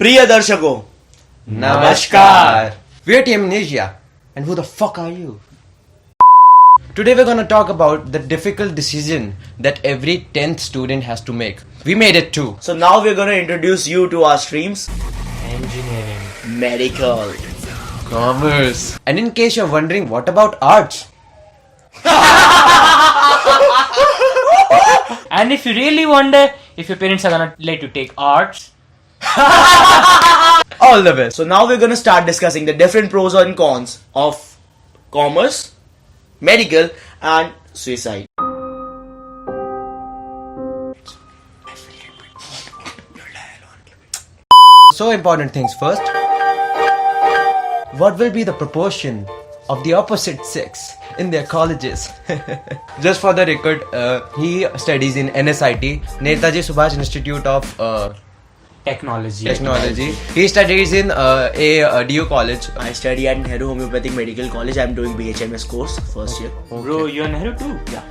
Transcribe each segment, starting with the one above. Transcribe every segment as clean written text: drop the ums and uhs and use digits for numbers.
प्रिय दर्शकों, Namaskar. We're Team Amnesia. And who the fuck are you? Today we're gonna talk about the difficult decision that every 10th student has to make. We made it too. So now we're going to introduce you to our streams. Engineering. Medical. Commerce. And in case you're wondering, what about arts? And if you really wonder if your parents are gonna let you take arts, All the best. So now we're going to start discussing the different pros and cons of commerce, medical and suicide. So important things first. What will be the proportion of the opposite sex in their colleges? Just for the record, he studies in NSIT, Netaji Subhash Institute of Technology. He studies in a DU college. I study at Nehru Homeopathic Medical College. I'm doing BHMS course, first year. bro, you're Nehru too. Yeah.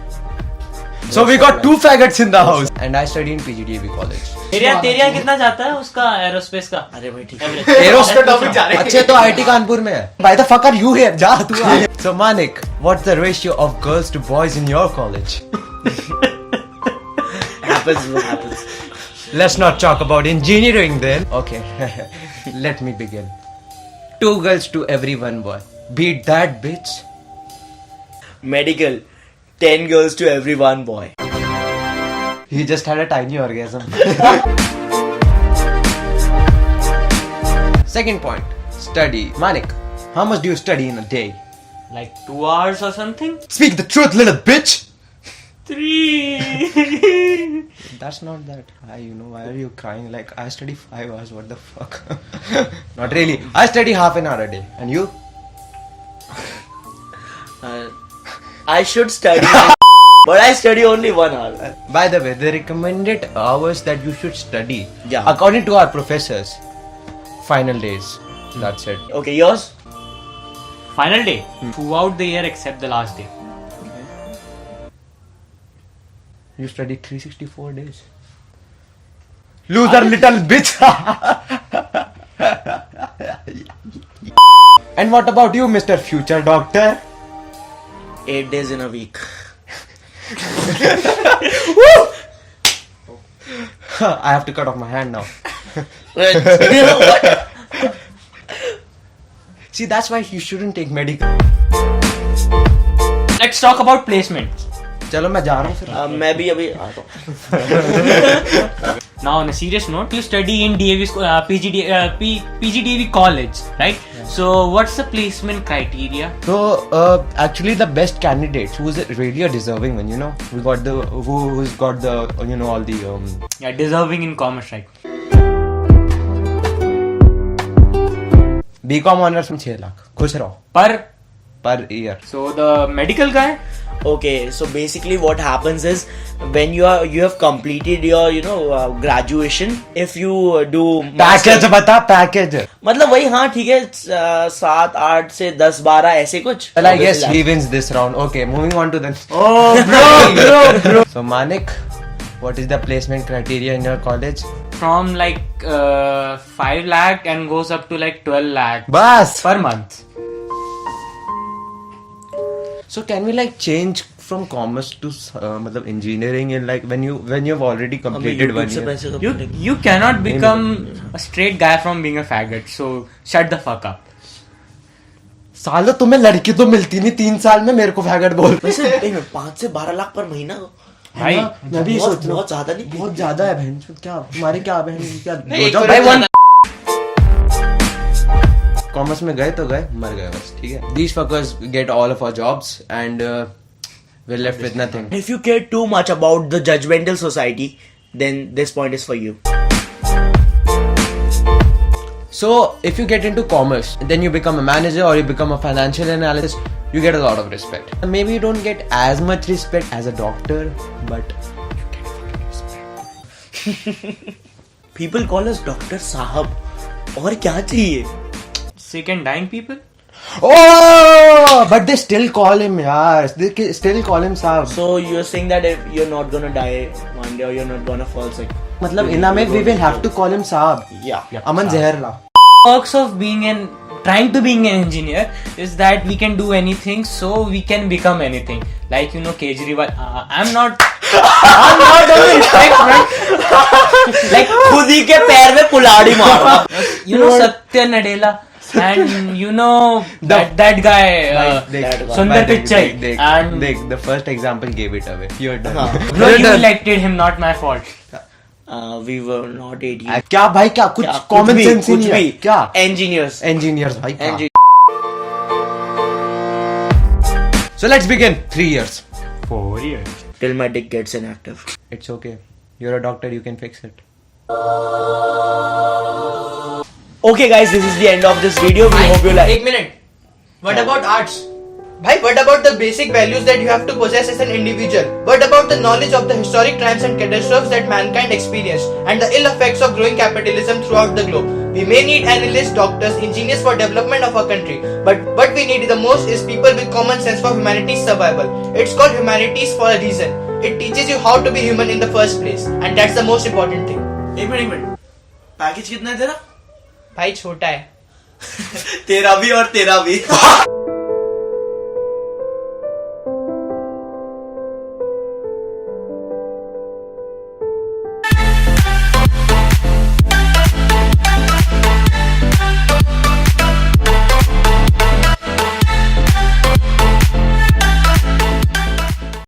So we got two faggots in the house. And I study in PGDAB college. तेरिया कितना जाता है उसका aerospace का? अरे भाई ठीक है. Aerospace topic जा रहे हैं. अच्छे तो IIT कानपुर में है. Why the fuck are you here? जा तू आ. So Manik, what's the ratio of girls to boys in your college? Happens what happens. Let's not talk about engineering then. Okay, let me begin. 2 girls to every 1 boy. Beat that, bitch. Medical. 10 girls to every 1 boy. He just had a tiny orgasm. Second point. Study. Manik, how much do you study in a day? Like 2 hours or something? Speak the truth, little bitch! 3. That's not that high, you know. Why are you crying? Like, I study 5 hours, what the fuck? Not really. I study half an hour a day. And you? I should study, but I study only 1 hour. By the way, the recommended hours that you should study, Yeah. according to our professors, final days. That's it. Okay, yours? Final day. Throughout the year except the last day. You study 364 days. Loser little bitch. And what about you, Mr. Future Doctor? 8 days in a week. I have to cut off my hand now. What? See, that's why you shouldn't take medical. Let's talk about placements. चलो मैं जा रहा हूँ फिर. मैं भी अभी आता हूँ. Now, on a serious note, you study in DAV PGDAV college, right? Yeah. So, what's the placement criteria? So actually, the best candidates who's really a deserving one, you know, who's got the you know all the Yeah, deserving in commerce, right? BCom honors में 6 लाख. खुश रहो. Per year. So, the medical guy? Okay, so basically what happens is when you have completed your graduation, if you do Package बता package. मतलब वही हाँ ठीक है 7, 8 से 10, 12 ऐसे कुछ. Well, I guess he wins this round. Okay, moving on to the. Oh bro. So Manik, what is the placement criteria in your college? From like 5 lakh and goes up to like 12 lakh Bas. per month. So can we like change from commerce to मतलब engineering and like when you've already completed 1 year? You cannot become a straight guy from being a faggot. So shut the fuck up. सालो तुम्हें लड़की तो मिलती नहीं 3 साल में मेरे को फैगट बोल. वैसे 5 से 12 लाख पर महीना. भाई मैं भी सोच रहा हूँ बहुत ज्यादा नहीं. बहुत ज्यादा है बहन. क्या तुम्हारे क्या बहन क्या भाई one कॉमर्स में गए तो गए मर गए बस. ठीक है. These fuckers get all of our jobs and we're left with nothing. If you care too much about the judgmental society, then this point is for you. So if you get into commerce, then you become a manager or you become a financial analyst, you get a lot of respect. Maybe you don't get as much respect as a doctor, but you get fucking respect. People call us Dr. Sahab. और क्या चाहिए? sick and dying people? Oh, but they still call him, yaar. They still call him Saab. So you're saying that if you're not gonna die one day or you're not gonna fall sick. मतलब in America we will have to call him Saab. Yeah. Aman Zeherla. Perks of trying to being an engineer is that we can do anything, so we can become anything. Like Kejriwal. I'm not on the respect front. Like खुद ही के पैर में कुल्हाड़ी मारना. Satya Nadella. And that guy Sundar Pichai. And the first example gave it away. You're done. no, you elected him, not my fault. We were not idiots. क्या भाई क्या कुछ common sense ही नहीं है क्या? Engineers भाई क्या? So let's begin. 3 years. 4 years. Till my dick gets inactive. It's okay. You're a doctor. You can fix it. Okay guys, this is the end of this video. We hope you like. एक minute. What about arts? Bhai, what about the basic values that you have to possess as an individual? What about the knowledge of the historic triumphs and catastrophes that mankind experienced and the ill effects of growing capitalism throughout the globe? We may need analysts, doctors, engineers for development of our country, but what we need the most is people with common sense for humanity's survival. It's called humanities for a reason. It teaches you how to be human in the first place, and that's the most important thing. एक minute. Package कितना है तेरा? भाई छोटा है. तेरा भी और तेरा भी.